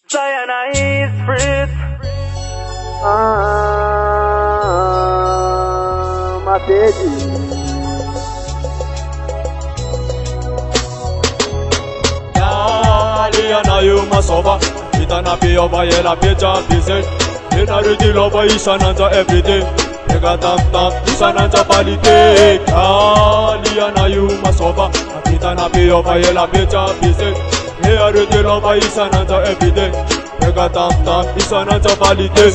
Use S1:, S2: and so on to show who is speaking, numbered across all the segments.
S1: Cyanide sprit. My baby.
S2: Yana you masova, itana be over yela beja busy. Ina ready lova isananja every day. Ega tam tam isananja balite. Yana you masova, itana be over yela beja busy. Ina ready lova isananja every day. Ega tam tam isananja balite.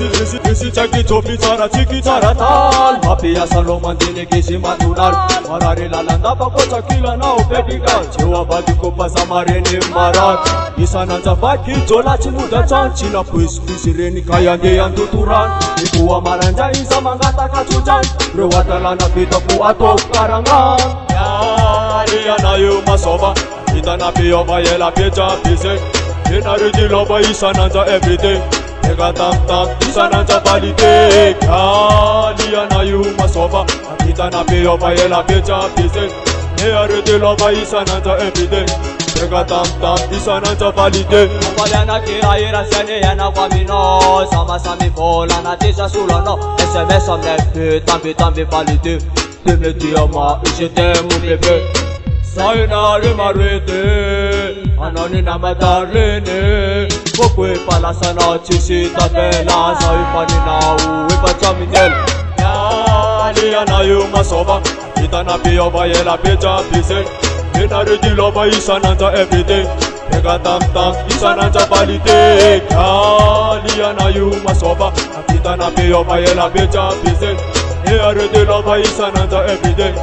S2: Isi chaki chopi chara chiki chara tal. Mapia saloman dine kisi matunal. Marare lalanda bako chakila na upedigal. Chewa badi ko pasamare ne marat. Isananja baki jola chimuda chanchi na puisi reni kaya nge yanduturan. Ikuwa maranja isa mangata kachujan. Rewatala na pita kuato karangan. Yana yu masova. Itana piyova yela peja pise. Ina ready lova isananja everyday. Ega tam tam isananja balite. Yana yu masova. Itana piyova yela peja pise. Ina ready lova isananja everyday. Ega tam tam isananja balite.
S3: Apaliana kira ira sene yana kwamino. Sama sami fola na tisa sulano. SMS amne tambi balite. Teme tiama ishete mu bebe. Sayonara marete, anani namadarene. Kokwe palasana chisi tatela, sayupani na uwe chaminel.
S2: Yana yu masova, itana piyova yela peja pise. Ina ready lova isananja everyday. Ega tam tam isananja balite. Yana yu masova, itana piyova yela peja pise. Ina ready lova isananja everyday.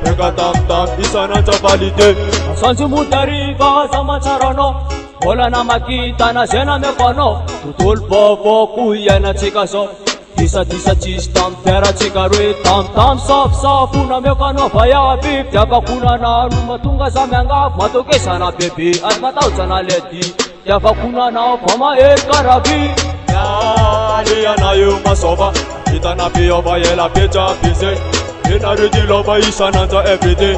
S2: Ega tam tam isananja balite.
S3: Sanju mutariga samacharano, bola na makita na sena mekono. Tutul bobo kuya na chikaso. Tisa chistam tera chikarwe tam sop una mekono baya bip. Jaba kuna na rumatunga samyanga matoke sana baby. Atmatau chana leti. Jaba kuna na pama karabi.
S2: Yana yu masova, itana piyova yela peja pise. Ina ready lova isananja everyday.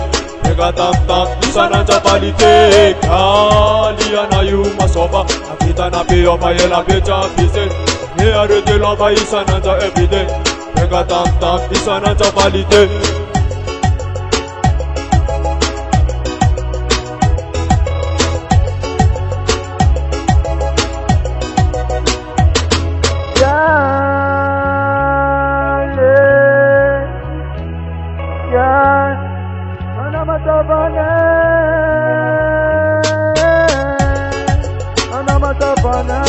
S2: Ega tam tam isananja balite. Yana yu masova, itana piyova yela peja pise. Ina ready lova isananja everyday. Ega tam tam isananja balite.
S1: Anamatavana.